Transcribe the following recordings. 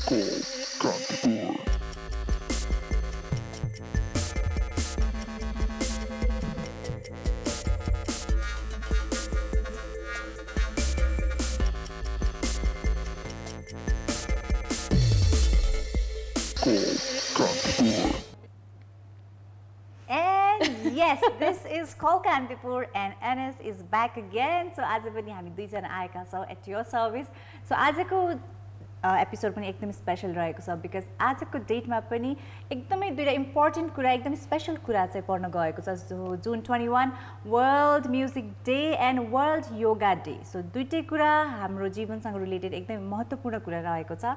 And yes, this is Call Kantipur and Anas is back again. So आज पनि हामी दुईजना आएका छौँ at your service. So आजको एपिसोड पनि एकदमै स्पेशल रहेको छ बिकज आजको डेटमा पनि एकदमै दुईटा इम्पोर्टेन्ट कुरा एकदमै स्पेशल कुरा चाहिँ पर्न गएको छ जो जुन 21 world music day and world yoga day. So दुईटै कुरा हाम्रो जीवनसँग रिलेटेड एकदमै महत्त्वपूर्ण कुरा रहेको छ.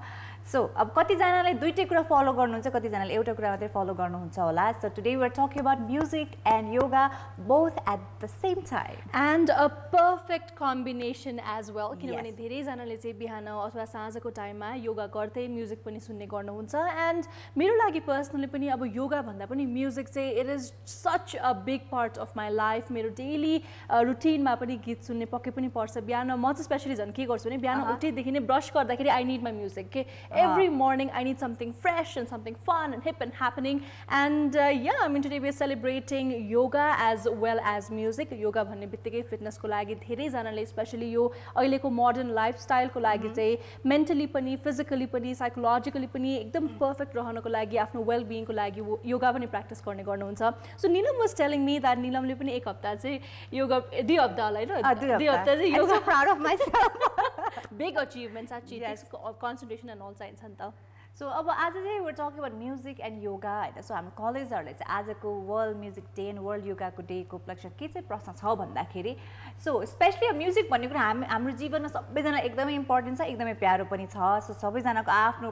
सो अब कतिजनाले दुईटै कुरा फलो गर्नुहुन्छ, कतिजनाले एउटा कुरा मात्रै फलो गर्नुहुन्छ होला. So today we are talking about music and yoga both at the same time and a perfect combination as well. किनभने धेरैजनाले चाहिँ बिहान अथवा साँझको टाइममा योगा गर्दै म्युजिक पनि सुन्ने गर्नुहुन्छ. एन्ड मेरो लागि पर्सनली पनि अब योगा भन्दा पनि म्युजिक चाहिँ it is such a big part of my life. मेरो डेली रुटिनमा पनि गीत सुन्ने पक्कै पनि पर्छ. बिहान म चाहिँ स्पेसली झन् के गर्छु भने बिहान उठेदेखि नै ब्रस गर्दाखेरि आई निड माई म्युजिक के every morning. I need something fresh and something fun and hip and happening. And yeah, I mean today we are celebrating yoga as well as music. Yoga भन्ने बित्तिकै fitness को लागि धेरै जनाले specially यो अहिलेको modern lifestyle को लागि चाहिँ मेन्टली पनि फिजिकली पनि साइकोलोजिकली पनि एकदम पर्फेक्ट रहनको लागि आफ्नो वेल बिइङ को लागि योगा पनि प्र्याक्टिस गर्ने गर्नुहुन्छ. So Neelam was telling me that नीलमले पनि एक हप्ता चाहिँ योगा 2 हप्ता होला हैन 2 हप्ता चाहिँ yoga proud of myself big achievements actually concentration and all चाहिन्छ नि त. सो अब आज चाहिँ we are talking about music and yoga हैन. सो हाम्रो कलेजहरूले चाहिँ आजको world music day and world योगाको डेको उपलक्ष्य के चाहिँ प्रश्न छ भन्दाखेरि सो स्पेसली अब म्युजिक भन्ने कुरा हाम्रो जीवनमा सबैजना एकदमै इम्पोर्टेन्ट छ, एकदमै प्यारो पनि छ. सो सबैजनाको आफ्नो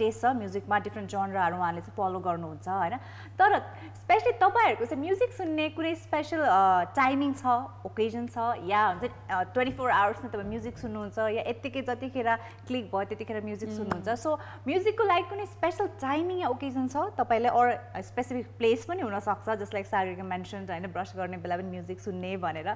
टेस्ट छ म्युजिकमा, डिफ्रेन्ट जनरहरू उहाँले चाहिँ फलो गर्नुहुन्छ हैन. तर स्पेसली तपाईँहरूको चाहिँ म्युजिक सुन्ने कुनै स्पेसल टाइमिङ छ, ओकेजन छ या हुन्छ 24 आवर्समा तपाईँ म्युजिक सुन्नुहुन्छ या यत्तिकै जतिखेर क्लिक भयो त्यतिखेर म्युजिक सुन्नुहुन्छ. सो म्युजिकको लागि कुनै स्पेसल टाइमिङ या ओकेजन छ तपाईँलाई अर स्पेसिफिक प्लेस पनि हुनसक्छ जस्ट लाइक सारिका मेन्सन होइन ब्रस गर्ने बेला पनि म्युजिक सुन्ने भनेर.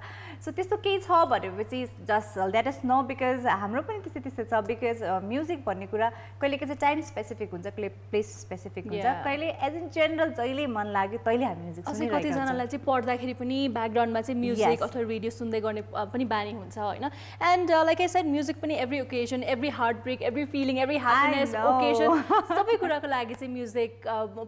सो त्यस्तो केही छ भनेपछि just let us know because हाम्रो पनि त्यस्तै छ. बिकज म्युजिक भन्ने कुरा कहिले चाहिँ टाइम स्पेसिफिक हुन्छ, कहिले प्लेस स्पेसिफिक हुन्छ, कहिले एज इन जेनरल जहिले मन लाग्यो तहिले हामी म्युजिक सुनिरहेको हुन्छ. कतिजनालाई चाहिँ पढ्दाखेरि पनि ब्याकग्राउन्डमा चाहिँ म्युजिक अथवा रेडियो सुन्दै गर्ने पनि बानी हुन्छ होइन. And like I said music पनि every occasion, every heartbreak, every feeling, every happiness occasion सबै कुराको लागि चाहिँ म्युजिक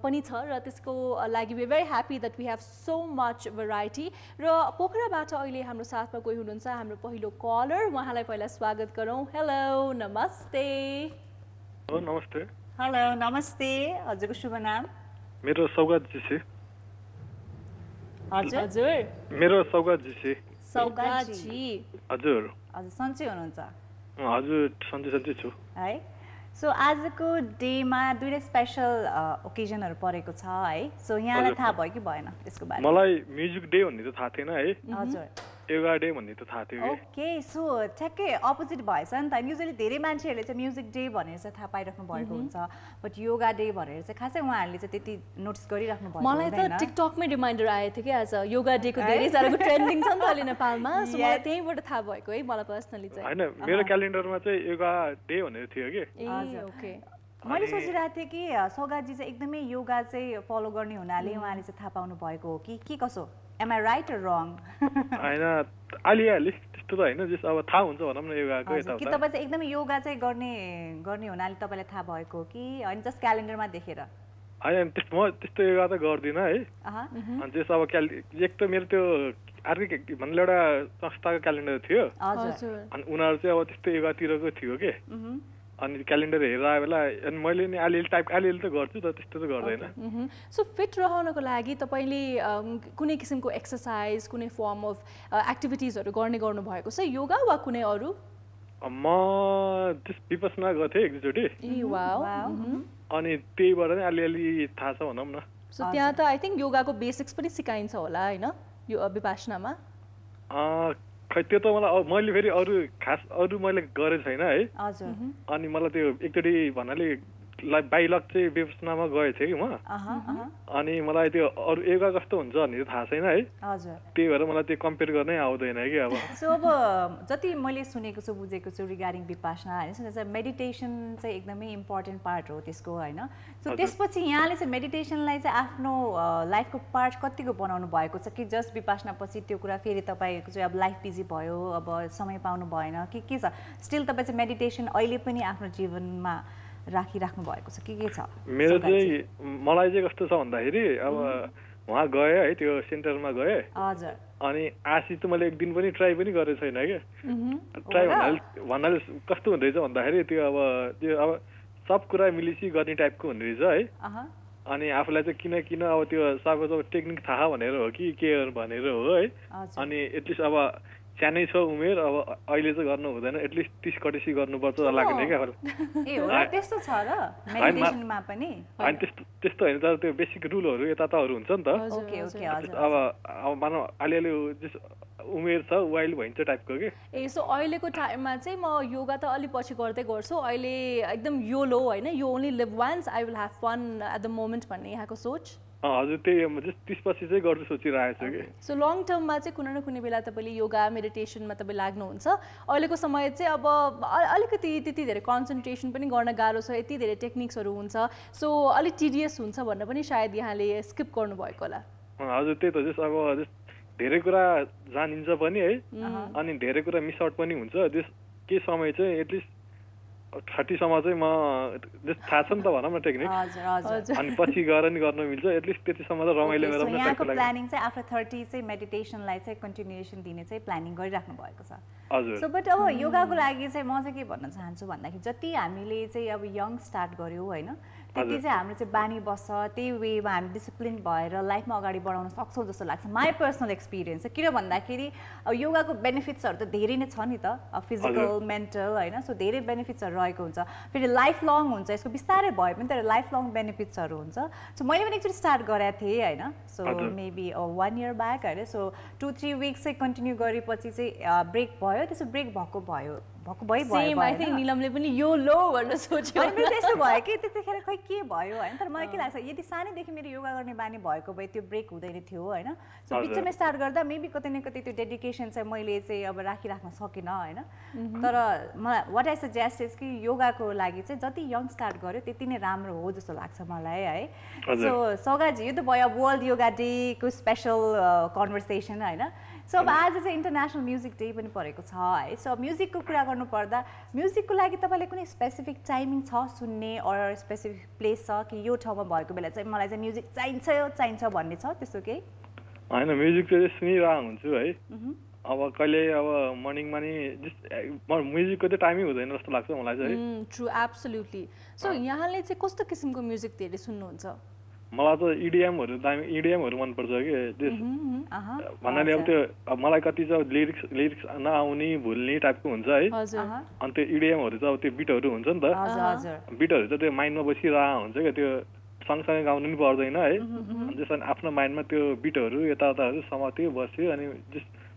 पनि छ र त्यसको लागि we very happy that we have so much variety. र पोखराबाट अहिले हाम्रो साथमा कोही हुनुहुन्छ, हाम्रो पहिलो कलर, उहाँलाई पहिला स्वागत गरौँ. हेलो नमस्ते. नमस्ते. हेलो नमस्ते. हजुरको शुभ नाम? मेरो सौगात जीसी. हजुर मेरो सौगात जीसी. सौगात जी. हजुर हजुर सन्चै हुनुहुन्छ? हजुर सन्चै छु है. सो आजको डेमा दुईटा स्पेसल ओकेजनहरू परेको छ है. सो यहाँलाई थाहा भयो कि भएन त्यसको बारेमा? मलाई म्युजिक डे भन्ने त थाहा थिएन है. हजुर. योगा डे भन्ने त थाहा थियो. ओके. सो ठ्याक्कै अपोजिट भएछ नि त. युजली धेरै मान्छेहरूले चाहिँ म्युजिक डे भनेर चाहिँ थाहा पाइराख्नु भएको हुन्छ, बट योगा डे भनेर चाहिँ खासै उहाँहरूले चाहिँ त्यति नोटिस गरिराख्नु भएको मलाई त टिकटकमै रिमाइन्डर आएको थियो कि आज योगा डेको धेरै साराको ट्रेन्डिङ छ नि त अहिले नेपालमा. सो मलाई त्यहीँबाट थाहा भएको है मलाई पर्सनली चाहिँ. हैन मेरो क्यालेन्डरमा चाहिँ योगा डे भनेर थियो कि. ओके. मैले सोचिरहेको थिएँ कि सौगातजी चाहिँ एकदमै योगा चाहिँ फलो गर्ने हुनाले उहाँले चाहिँ थाहा पाउनु भएको हो कि के कसो? एम आई राइट अर रङ? हैन अलि त्यस्तो त हैन, जस अब थाहा हुन्छ भनौँ न योगाको यता कि तपाईँ चाहिँ एकदमै योगा चाहिँ गर्ने हुनाले तपाईँलाई थाहा भएको कि होइन जस्ट क्यालेन्डरमा देखेर? हैन म त्यस्तो योगा त गर्दिनँ है. अनि त्यस अब एक त मेरो त्यो अर्कै भन्ने एउटा संस्थाको क्यालेन्डर थियो अनि उनीहरू चाहिँ अब त्यस्तो योगातिरको थियो कि. अनि क्यालेन्डर हेरेर आए बेला अनि मैले नि अलिअलि त गर्छु त त्यस्तो त गर्दैन. सो फिट रहनको लागि तपाईँले कुनै किसिमको एक्सर्साइज कुनै फर्म अफ एक्टिभिटिजहरू गर्नुभएको छ योगा वा कुनै अरू? म विपसना गर्थेँ एकचोटि अनि त्यहीबाट नै अलिअलि थाहा छ भनौँ न. सो त्यहाँ त आई थिङ्क योगाको बेसिक्स पनि सिकाइन्छ होला होइन यो विपासनामा? खै त्यो त मैले फेरि अरू मैले गरेको छैन है. हजुर. अनि मलाई त्यो एकचोटि भन्नाले बाई लक चाहिँ विपसनामा गएको थिएँ कि म अनि मलाई त्यो अरू योगा कस्तो हुन्छ भन्ने थाहा छैन है त्यही भएर मलाई त्यो कम्पेयर गर्नै आउँदैन कि अब सो अब जति मैले सुनेको छु बुझेको छु रिगार्डिङ विपासना होइन मेडिटेसन चाहिँ एकदमै इम्पोर्टेन्ट पार्ट हो त्यसको होइन सो त्यसपछि यहाँले चाहिँ मेडिटेसनलाई चाहिँ आफ्नो लाइफको पार्ट कतिको बनाउनु भएको छ कि जस्ट विपासना पछि त्यो कुरा फेरि तपाईँको चाहिँ अब लाइफ बिजी भयो अब समय पाउनु भएन के छ स्टिल तपाईँ चाहिँ मेडिटेसन अहिले पनि आफ्नो जीवनमा राखिराख्नु भएको छ के छ मेरो चाहिँ मलाई चाहिँ कस्तो छ भन्दाखेरि अब उहाँ गएँ है त्यो सेन्टरमा गएँ हजुर अनि आशी चाहिँ मैले एक दिन पनि ट्राई पनि गरेको छैन क्या ट्राई भन्नाले कस्तो हुँदो रहेछ भन्दाखेरि त्यो सब कुरा मिलिसी गर्ने टाइपको हुँदो रहेछ है अनि आफूलाई चाहिँ किन अब त्यो सबै टेक्निक थाहा भनेर हो कि के भनेर हो है अनि एटलिस्ट अब सानै छ उमेर अब अहिले चाहिँ गर्नु हुँदैन एटलिस्ट 30 कटेसी गर्नुपर्छ जस्तो लाग्ने क्या त्यस्तो छ र मेडिटेसनमा पनि अनि त्यस्तो होइन तर त्यो बेसिक रुलहरू यताताहरू हुन्छ नि त अब मानौ अलिअलि उमेर छ वाइल्ड भइन्छ टाइपको के सो अहिलेको टाइममा चाहिँ म योगा त अलि पछि गर्दै गर्छु अहिले एकदम योलो होइन you only live once I will have fun at the moment भन्ने यहाँको सोच हजुर त्यही 30 पछि चाहिँ गर्छु सोचिरहेको छु कि सो लङ टर्ममा चाहिँ कुनै न कुनै बेला तपाईँले योगा मेडिटेसनमा तपाईँ लाग्नुहुन्छ अहिलेको समय चाहिँ अब अलिकति त्यति धेरै कन्सन्ट्रेसन पनि गर्न गाह्रो छ यति धेरै टेक्निक्सहरू हुन्छ सो अलिक टिडियस हुन्छ भनेर पनि सायद यहाँले स्किप गर्नुभएको होला हजुर त्यही त जस अब धेरै कुरा जानिन्छ पनि है अनि धेरै कुरा मिस आउट पनि हुन्छ त्यस के समय चाहिँ एटलिस्ट 30 सम्म चाहिँ म थाहा छ नि त भनौँ न टेक्निक अनि पछि गएर नि गर्न मिल्छ एटलिस्ट त्यतिसम्म त रमाइलो गरेर पनि यहाँको प्लानिङ चाहिँ आफ्टर 30 चाहिँ मेडिटेसनलाई चाहिँ कन्टिन्युएसन दिने चाहिँ प्लानिङ गरिराख्नु भएको छ हजुर सो बट अब योगाको लागि चाहिँ म चाहिँ के भन्न चाहन्छु भन्दाखेरि जति हामीले चाहिँ अब यङ स्टार्ट गर्यौँ होइन त्यति चाहिँ हाम्रो चाहिँ बानी बस्छ त्यही वेमा हामी डिसिप्लिन भएर लाइफमा अगाडि बढाउन सक्छौँ जस्तो लाग्छ माई पर्सनल एक्सपिरियन्स चाहिँ किन भन्दाखेरि अब योगाको बेनिफिट्सहरू त धेरै नै छ नि त फिजिकल मेन्टल होइन सो धेरै बेनिफिट्सहरू रहेको हुन्छ फेरि लाइफ लङ हुन्छ यसको बिस्तारै भए पनि तर लाइफ लङ बेनिफिट्सहरू हुन्छ सो मैले पनि एकचोटि स्टार्ट गरेको थिएँ होइन सो मेबी 1 year ब्याक होइन सो 2-3 weeks चाहिँ कन्टिन्यू गरेपछि चाहिँ ब्रेक भयो त्यसो ब्रेक भयो निलमले पनि यो लो भनेर सोच्यो त्यस्तो भयो कि त्यतिखेर खै के भयो होइन तर मलाई के लाग्छ यदि सानैदेखि मेरो योगा गर्ने बानी भएको भए त्यो ब्रेक हुँदैन थियो होइन सो बिचमा स्टार्ट गर्दा मेबी कतै न कतै त्यो डेडिकेसन चाहिँ मैले चाहिँ अब राखिराख्न सकिनँ होइन तर मलाई वाट आई सजेस्ट इज कि योगाको लागि चाहिँ जति यङ स्टार्ट गर्यो त्यति नै राम्रो हो जस्तो लाग्छ मलाई है सो सौगाजी यो त भयो वर्ल्ड योगा डेको स्पेसल कन्भर्सेसन होइन सो अब आज चाहिँ इन्टरनेसनल म्युजिक डे पनि परेको छ है सो म्युजिकको कुरा गर्नुपर्दा म्युजिकको लागि तपाईँलाई कुनै स्पेसिफिक टाइमिङ छ सुन्ने अर स्पेसिफिक प्लेस छ कि यो ठाउँमा भएको बेला चाहिँ मलाई चाहिँ म्युजिक चाहिन्छ भन्ने छ त्यस्तो केही होइन म्युजिक चाहिँ सुनिरहेको हुन्छु है अब कहिले अब मर्निङमा नि म्युजिकको चाहिँ टाइमै हुँदैन जस्तो लाग्छ मलाई चाहिँ ट्रु एब्सोल्युटली सो यहाँले चाहिँ कस्तो किसिमको म्युजिक धेरै सुन्नुहुन्छ मलाई त इडिएमहरू मनपर्छ कि भन्नाले अब त्यो मलाई कति चाहिँ लिरिक्स नआउने भुल्ने टाइपको हुन्छ है अनि त्यो इडिएमहरू चाहिँ अब त्यो बिटहरू हुन्छ नि त बिटहरू चाहिँ त्यो माइन्डमा बसिरहेको हुन्छ क्या त्यो सँगसँगै गाउनु पनि पर्दैन है जस्तो आफ्नो माइन्डमा त्यो बिटहरू यताउताहरू समात्यो बस्यो अनि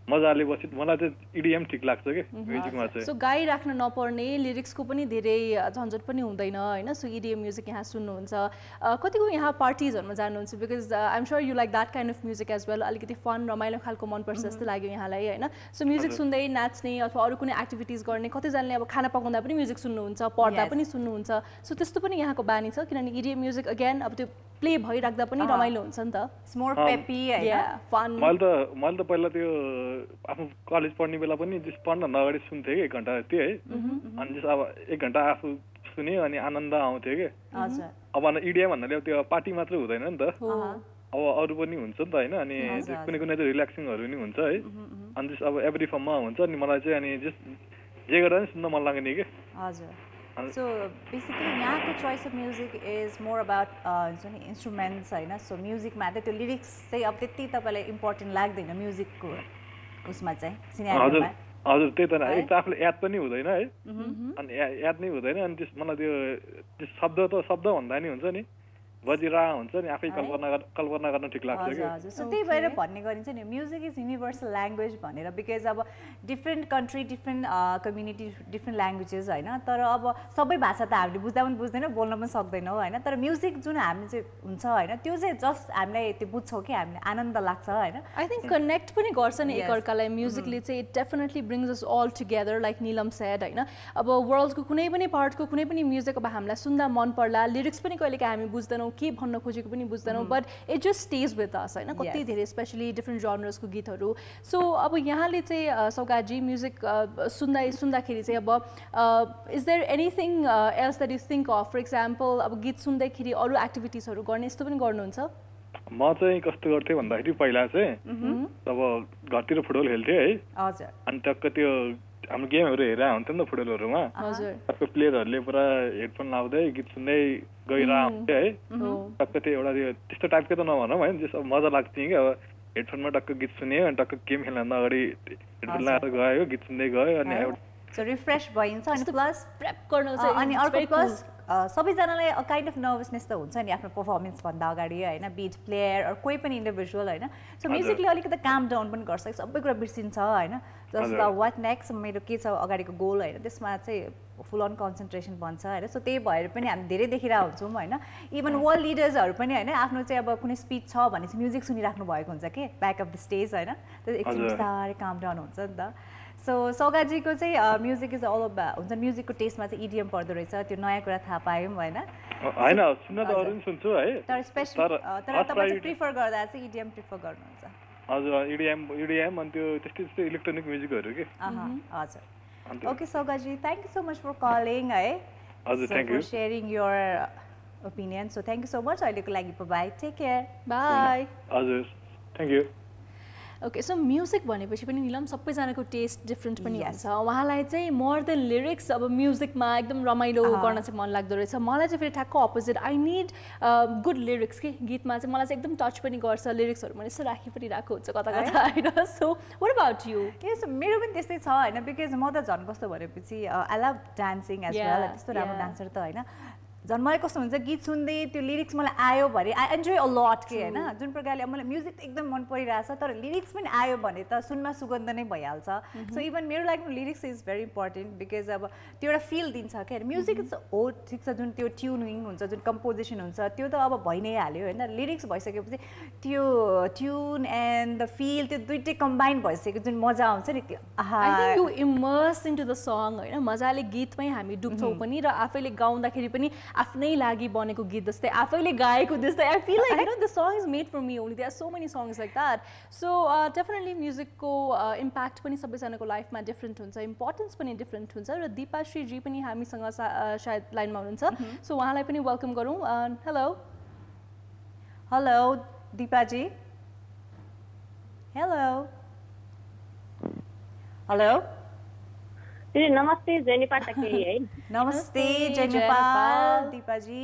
मजाले बस्यो मलाई चाहिँ इडिएम ठिक लाग्छ कि म्युजिकमा चाहिँ सो गाइराख्न नपर्ने लिरिक्सको पनि धेरै झन्झट पनि हुँदैन होइन सो इडिएम म्युजिक यहाँ सुन्नुहुन्छ कतिको यहाँ पार्टिजहरूमा जानुहुन्छ because I am sure you like that kind of music as well अलिकति फन रमाइलो खालको मनपर्छ जस्तो लाग्यो यहाँलाई होइन सो म्युजिक सुन्दै नाच्ने अथवा अरू कुनै एक्टिभिटिज गर्ने कतिजनाले अब खाना पकाउँदा पनि म्युजिक सुन्नुहुन्छ पढ्दा पनि सुन्नुहुन्छ सो त्यस्तो पनि यहाँको बानी छ किनभने इडिएम म्युजिक अगेन अब त्यो प्ले भइराख्दा पनि रमाइलो हुन्छ नि त मैले त पहिला त्यो आफ्नो कलेज पढ्ने बेला पनि पढ्नुभन्दा अगाडि सुन्थेँ कि 1 घन्टा जति है अनि अब 1 घन्टा आफू सुन्यो अनि आनन्द आउँथ्यो कि अब इडिएम भन्नाले त्यो पार्टी मात्रै हुँदैन नि त अब अरू पनि हुन्छ नि त होइन अनि कुनै चाहिँ रिल्याक्सिङहरू नि हुन्छ है अनि अब एभ्री फर्ममा हुन्छ अनि मलाई चाहिँ अनि जे गर्दा पनि सुन्न मन लाग्ने कि सो बेसिकली यहाँको choice of music is more about हुन्छ नि इन्स्ट्रुमेन्ट्स होइन सो म्युजिकमा चाहिँ त्यो लिरिक्स चाहिँ अब त्यति तपाईँलाई इम्पोर्टेन्ट लाग्दैन म्युजिकको उसमा चाहिँ हजुर त्यही त एक त आफूले याद पनि हुँदैन है अनि याद नै हुँदैन अनि मलाई त्यो शब्द भन्दा नि हुन्छ नि बजिरहेको हुन्छ नि आफै कल्पना गर्न ठिक लाग्छ कि हजुर सो त्यही भएर भन्ने गरिन्छ नि म्युजिक इज युनिभर्सल ल्याङ्ग्वेज भनेर बिकज अब different country different community different languages होइन तर अब सबै भाषा त हामीले बुझ्दा पनि बुझ्दैनौँ बोल्न पनि सक्दैनौँ होइन तर म्युजिक जुन हामी चाहिँ हुन्छ होइन त्यो चाहिँ जस्ट हामीलाई त्यो बुझ्छौँ कि हामीलाई आनन्द लाग्छ होइन आई थिङ्क कनेक्ट पनि गर्छ नि एकअर्कालाई म्युजिकले चाहिँ it definitely brings us all together like Nilam said होइन अब वर्ल्डको कुनै पनि पार्टको कुनै पनि म्युजिक अब हामीलाई सुन्दा मन पर्ला लिरिक्स पनि कहिलेकाहीँ हामी बुझ्दैनौँ के भन्न खोजेको पनि बुझ्दैनौँ but it just stage with us होइन कति धेरै स्पेसली डिफ्रेन्ट जनर्सको गीतहरू सो अब यहाँले चाहिँ सौगातजी म्युजिक सुन्दाखेरि चाहिँ अब is there anything else that you think of for example अब गीत सुन्दाखेरि अरू एक्टिभिटिजहरू गर्ने यस्तो पनि गर्नुहुन्छ म चाहिँ कस्तो गर्थेँ भन्दाखेरि पहिला चाहिँ अब घरतिर फुटबल खेल्थेँ है हजुर अनि टक्क त्यो हाम्रो गेमहरू हेरेर हुन्थ्यो नि त फुटबलहरूमा टक्क प्लेयरहरूले पुरा हेडफोन लाउँदै गीत सुन्दै गइरहेको हुन्थ्यो है टक्क त्यो एउटा त्यो त्यस्तो टाइपको त नभनौँ होइन जस्तो मजा लाग्थ्यो कि अब हेडफोनमा टक्क गीत सुन्यो अनि टक्क गेम खेल्न अगाडि हेडफोन लगाएर गयो गीत सुन्दै गयो अनि रिफ्रेस भइन्छ अनि प्लस प्रेप गर्न अनि अर्को प्लस सबैजनालाई काइन्ड अफ नर्भसनेस त हुन्छ नि आफ्नो पर्फर्मेन्सभन्दा अगाडि होइन बिट प्लेयर कोही पनि इन्डिभिजुअल होइन सो म्युजिकले अलिकति काम डाउन पनि गर्छ सबै कुरा बिर्सिन्छ होइन जस्तो वाट नेक्स्ट मेरो के छ अगाडिको गोल होइन त्यसमा चाहिँ फुल अन कन्सन्ट्रेसन भन्छ होइन सो त्यही भएर पनि हामी धेरै देखिरहेको हुन्छौँ होइन इभन वर्ल्ड लिडर्सहरू पनि होइन आफ्नो चाहिँ अब कुनै स्पिच छ भने चाहिँ म्युजिक सुनिराख्नु भएको हुन्छ कि ब्याक अफ द स्टेज होइन त्यो एकछिन बिस्तारै काम डाउन हुन्छ नि त सो सौगातजीको चाहिँ म्युजिक इज अल हुन्छ म्युजिकको टेस्टमा चाहिँ इडिएम पर्दो रहेछ त्यो नयाँ कुरा थाहा पायौँ होइन होइन सुन्न त अरू पनि सुन्छु है तर स्पेसल तर तपाईँ प्रिफर गर्दा चाहिँ इडिएम प्रिफर गर्नुहुन्छ हजुर इडिएम अनि त्यो त्यस्तै इलेक्ट्रोनिक म्युजिकहरू के हजुर ओके सौगातजी thank you so much for calling है हजुर thank you sharing your opinion so thank you so much अहिलेको लागि बाई टेक केयर बाई हजुर thank you okay so music भनेपछि पनि निलम सबैजनाको टेस्ट डिफ्रेन्ट पनि हुन्छ उहाँलाई चाहिँ मोर देन लिरिक्स अब म्युजिकमा एकदम रमाइलो गर्न चाहिँ मन लाग्दो रहेछ मलाई चाहिँ फेरि ठ्याक्क opposite I need good lyrics कि गीतमा चाहिँ मलाई चाहिँ एकदम टच पनि गर्छ लिरिक्सहरू मैले यसो राखी पनि राखेको हुन्छ कता कता होइन सो वाट अबाउट यु यस मेरो पनि त्यस्तै छ होइन बिकज म त झन् कस्तो भनेपछि I love dancing as well त्यस्तो राम्रो डान्सर त होइन झन् मलाई कस्तो हुन्छ गीत सुन्दै त्यो लिरिक्स मलाई आयो भने आई एन्जोय अ लट के होइन जुन प्रकारले मलाई म्युजिक एकदम मन परिरहेछ तर लिरिक्स पनि आयो भने त सुनमा सुगन्ध नै भइहाल्छ सो इभन मेरो लागि lyrics is very important because अब त्यो एउटा फिल दिन्छ क्या म्युजिक हो ठिक छ जुन त्यो ट्युनिङ हुन्छ जुन कम्पोजिसन हुन्छ त्यो त अब भइ नै हाल्यो होइन लिरिक्स भइसकेपछि त्यो ट्युन एन्ड द फिल त्यो दुइटै कम्बाइन भइसक्यो जुन मजा आउँछ नि त्यो you immerse into the song होइन मजाले गीतमै हामी डुब्छौँ पनि र आफैले गाउँदाखेरि पनि आफ्नै लागि बनेको गीत जस्तै आफैले गाएको जस्तै I feel like you know the song is made for me only there are so many songs like that so definitely म्युजिकको इम्प्याक्ट पनि सबैजनाको लाइफमा डिफ्रेन्ट हुन्छ इम्पोर्टेन्स पनि डिफ्रेन्ट हुन्छ र दिपाश्रीजी पनि हामीसँग सायद लाइनमा हुनुहुन्छ सो उहाँलाई पनि वेलकम गरौँ हेलो हेलो दिपाजी हेलो हेलो नमस्ते जय नेपाल है नमस्ते जय नेपाल दिपाजी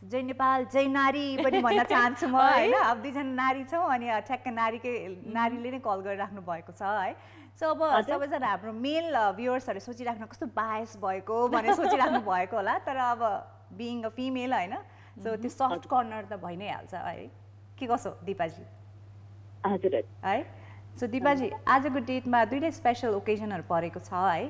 जय नेपाल जय नारी पनि भन्न चाहन्छु म होइन अब दुईजना नारी छौँ अनि ठ्याक्क नारीले नै कल गरिराख्नु भएको छ है सो अब सबैजना हाम्रो मेल भ्युअर्सहरूले सोचिराख्नु कस्तो बायस भएको भनेर सोचिराख्नु भएको होला तर अब बिइङ अ फिमेल होइन सो त्यो सफ्ट कर्नर त भइ नै हाल्छ है के कसो दिपाजी हजुर है सो दिपाजी आजको डेटमा दुईटै स्पेसल ओकेजनहरू परेको छ है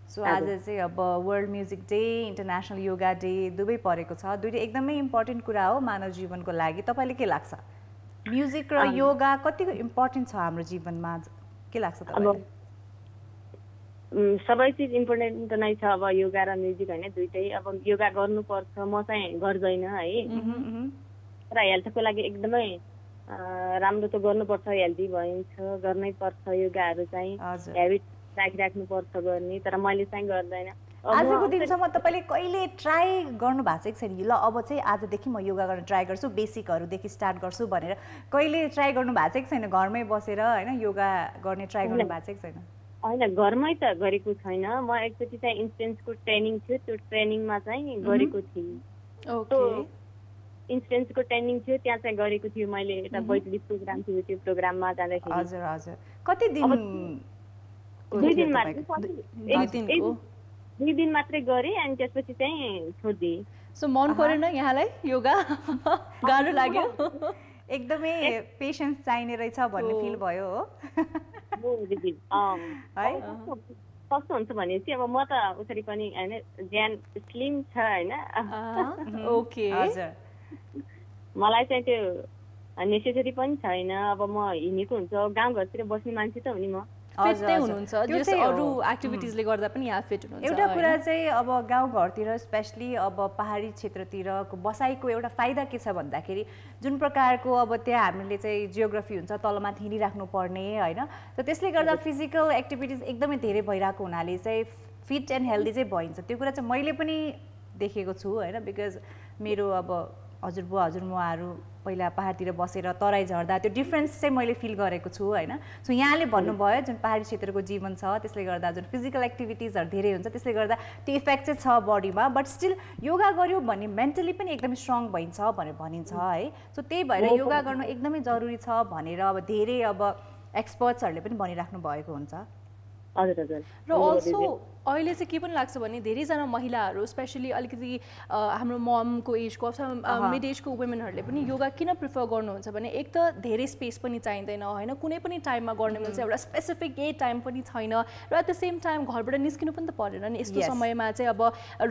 सो आज चाहिँ अब world music day international yoga day दुवै परेको छ दुईटै एकदमै इम्पोर्टेन्ट कुरा हो मानव जीवनको लागि तपाईँलाई के लाग्छ म्युजिक र योगा कतिको इम्पोर्टेन्ट छ हाम्रो जीवनमा के लाग्छ तपाईँलाई सबै चिज इम्पोर्टेन्ट नै छ अब योगा र म्युजिक होइन दुइटै अब योगा गर्नुपर्छ म चाहिँ गर्दैन है र हेल्थको लागि एकदमै राम्रो त गर्नुपर्छ हेल्दी भइन्छ गर्नै पर्छ योगाहरू चाहिँ हेबिट राखिराख्नुपर्छ गर्ने तर मैले चाहिँ गर्दैन आजको दिनसम्म तपाईँले कहिले ट्राई गर्नु भएको छैन ल अब चाहिँ आजदेखि म योगा गर्न ट्राई गर्छु बेसिकहरूदेखि स्टार्ट गर्छु भनेर कहिले ट्राई गर्नु भएको छैन घरमै बसेर होइन योगा गर्ने ट्राई गर्नु भएको छैन होइन घरमै त गरेको छैन म एकचोटि चाहिँ इन्स्टेन्सको ट्रेनिङ थियो त्यो ट्रेनिङमा चाहिँ गरेको थिएँ इन्स्टेन्सको ट्रेनिङ थियो त्यहाँ चाहिँ गरेको थियो मैले एउटा वेट लिफ्ट प्रोग्राम थियो त्यो प्रोग्राममा जाँदाखेरि हजुर हजुर कति दिन 2 दिन मात्रै 2 दिन मात्रै गरेँ अनि त्यसपछि चाहिँ छोडिदिएँ सो मन परेन यहाँलाई योगा गाह्रो लाग्यो एकदमै पेशेन्स चाहिने रहेछ भन्ने फिल भयो हो है कस्तो हुन्छ भने चाहिँ अब म त उसरी पनि हैन ज्यान स्लिम छ हैन ओके हजुर मलाई चाहिँ त्यो नेसेसरी पनि छैन अब म हिँडेको हुन्छ गाउँघरतिर बस्ने मान्छे त हो नि म फिटै हुनुहुन्छ जस अरु एक्टिभिटिजले गर्दा पनि यहाँ फिट हुनुहुन्छ एउटा कुरा चाहिँ अब गाउँघरतिर स्पेशली अब पहाडी क्षेत्रतिरको बसाइको एउटा फाइदा के छ भन्दाखेरि जुन प्रकारको अब त्यहाँ हामीले चाहिँ जियोग्राफी हुन्छ तलमाथि हिँडिराख्नु पर्ने हैन त त्यसले गर्दा फिजिकल एक्टिभिटिज एकदमै धेरै भइरहेको हुनाले चाहिँ फिट एन्ड हेल्दी चाहिँ भइन्छ त्यो कुरा चाहिँ मैले पनि देखेको छु हैन बिकज मेरो अब हजुरबुवा हजुरमुवाहरू पहिला पहाडतिर बसेर तराई झर्दा त्यो डिफ्रेन्स चाहिँ मैले फिल गरेको छु हैन सो यहाँले भन्नुभयो जुन पहाडी क्षेत्रको जीवन छ त्यसले गर्दा जुन फिजिकल एक्टिभिटिजहरू धेरै हुन्छ त्यसले गर्दा त्यो इफेक्ट चाहिँ छ बडीमा बट स्टिल योगा गर्यो भने मेन्टली पनि एकदमै स्ट्रङ भइन्छ भनेर भनिन्छ है सो त्यही भएर योगा गर्नु एकदमै जरुरी छ भनेर अब धेरै अब एक्सपर्ट्सहरूले पनि भनिराख्नु भएको हुन्छ हजुर हजुर र अल्सो अहिले चाहिँ के पनि लाग्छ भने धेरैजना महिलाहरू स्पेसली अलिकति हाम्रो ममको एजको अथवा मिड एजको वुमेनहरूले पनि योगा किन प्रिफर गर्नुहुन्छ भने एक त धेरै स्पेस पनि चाहिँदैन होइन कुनै पनि टाइममा गर्ने मिल्छ एउटा स्पेसिफिक यही टाइम पनि छैन र एट द सेम टाइम घरबाट निस्किनु पनि त परेन नि यस्तो समयमा चाहिँ अब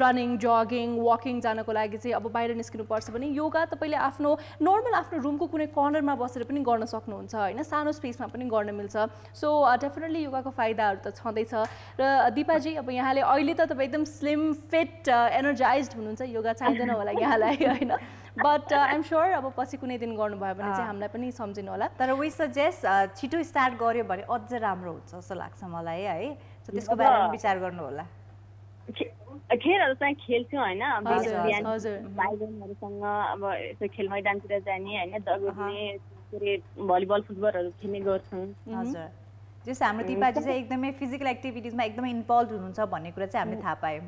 रनिङ जगिङ वकिङ जानको लागि चाहिँ अब बाहिर निस्किनु पर्छ भने योगा तपाईँले आफ्नो नर्मल आफ्नो रुमको कुनै कर्नरमा बसेर पनि गर्न सक्नुहुन्छ होइन सानो स्पेसमा पनि गर्न मिल्छ सो डेफिनेटली योगाको फाइदाहरू त छँदैछ र दिपाजी अब यहाँले अहिले त तपाईँ एकदम स्लिम फिट एनर्जाइज्ड हुनुहुन्छ योगा चाहिँदैन होला यहाँलाई होइन बट आइ एम स्योर अब पछि कुनै दिन गर्नुभयो भने चाहिँ हामीलाई पनि सम्झिनु होला तर वी सजेस्ट छिटो स्टार्ट गर्यो भने अझ राम्रो हुन्छ जस्तो लाग्छ मलाई है सो त्यसको बारेमा विचार गर्नु होला खेलहरू चाहिँ खेल्छौँ होइन भाइ बहिनीहरूसँग अब यसो खेल मैदानतिर जाने होइन दौड्ने भलिबल फुटबलहरू खेल्ने गर्छौँ हजुर जस हाम्रो दिपाजी चाहिँ एकदमै फिजिकल एक्टिभिटिजमा एकदमै इन्भल्भ हुनुहुन्छ भन्ने कुरा चाहिँ हामीले थाहा पायौँ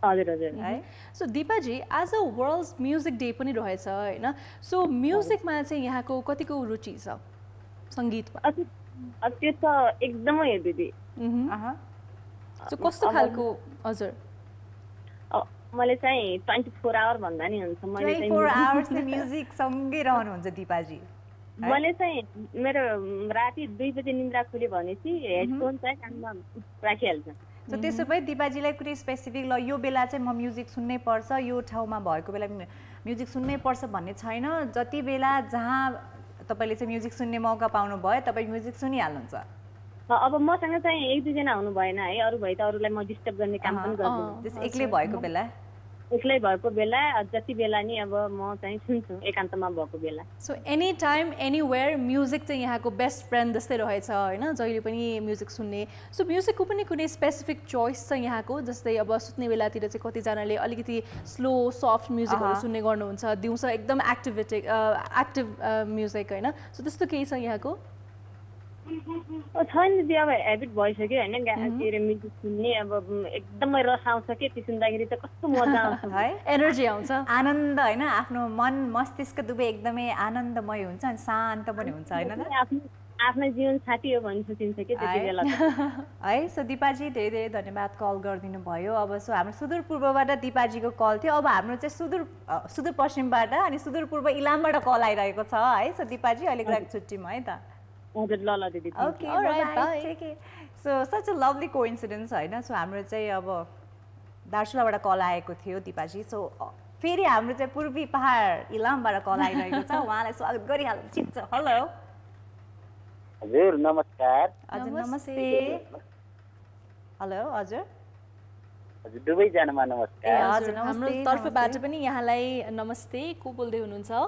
हजुर हजुर है सो दिपाजी as a world music day पनि रहेछ होइन सो म्युजिकमा चाहिँ यहाँको कतिको रुचि छ सङ्गीतमा त्यो त एकदमै हो दिदी सो कस्तो खालको हजुर मैले चाहिँ 24 आवर भन्दा नि हुन्छ मैले 24 आवर्स नै म्युजिक सँगै रहनुहुन्छ दिपाजी मैले चाहिँ मेरो राति 2 बजे निन्द्रा खुल्यो भनेपछि हेडफोन चाहिँ कानमा राखिहाल्छ सो त्यसो भए दिपाजीलाई कुनै स्पेसिफिक ल यो बेला चाहिँ म म्युजिक सुन्नै पर्छ यो ठाउँमा भएको बेला म्युजिक सुन्नै पर्छ भन्ने छैन जति बेला जहाँ तपाईँले चाहिँ म्युजिक सुन्ने मौका पाउनु भयो तपाईँ म्युजिक सुनिहाल्नुहुन्छ अब मसँग चाहिँ 1-2 जना हुनु भएन है अरू भए त अरूलाई म डिस्टर्ब गर्ने काम पनि गर्छु त्यस एक्लै भएको बेला एक्लै भएको बेला जति बेला नि अब म चाहिँ सुन्छु एकान्तमा भएको बेला so any time anywhere music चाहिँ यहाँको बेस्ट फ्रेन्ड जस्तै रहेछ होइन जहिले पनि म्युजिक सुन्ने सो म्युजिकको पनि कुनै स्पेसिफिक चोइस छ यहाँको जस्तै अब सुत्ने बेलातिर चाहिँ कतिजनाले अलिकति स्लो सफ्ट म्युजिकहरू सुन्ने गर्नुहुन्छ दिउँसो एकदम एक्टिभ म्युजिक होइन सो त्यस्तो केही छ यहाँको छैन दिदी अब हेबिट भइसक्यो होइन के अरे म्युजिक सुन्ने अब एकदमै रस आउँछ के त्यो सुन्दाखेरि त कस्तो मजा आउँछ है एनर्जी आउँछ आनन्द होइन आफ्नो मन मस्तिष्क दुवै एकदमै आनन्दमय हुन्छ अनि शान्त पनि हुन्छ होइन आफ्नो जीवन साथी हो भन्न सकिन्छ कि त्यति बेला है सो दिपाजी धेरै धेरै धन्यवाद कल गरिदिनु भयो अब सो हाम्रो सुदूरपूर्वबाट दिपाजीको कल थियो अब हाम्रो चाहिँ सुदूरपश्चिमबाट अनि सुदूरपूर्व इलामबाट कल आइरहेको छ है सो दिपाजी अहिलेको लागि छुट्टीमा है त हजुर ल ल दिदी okay bye so such a lovely coincidence होइन सो हाम्रो चाहिँ अब दार्चुलाबाट कल आएको थियो दिपाजी सो फेरि हाम्रो चाहिँ पूर्वी पहाड इलामबाट कल आइरहेको छ उहाँलाई स्वागत गरिहाल्नु ठिक छ हेलो हजुर नमस्कार हजुर नमस्ते हेलो हजुर हजुर दुवैजनामा नमस्कार हजुर हाम्रो तर्फबाट पनि यहाँलाई नमस्ते को बोल्दै हुनुहुन्छ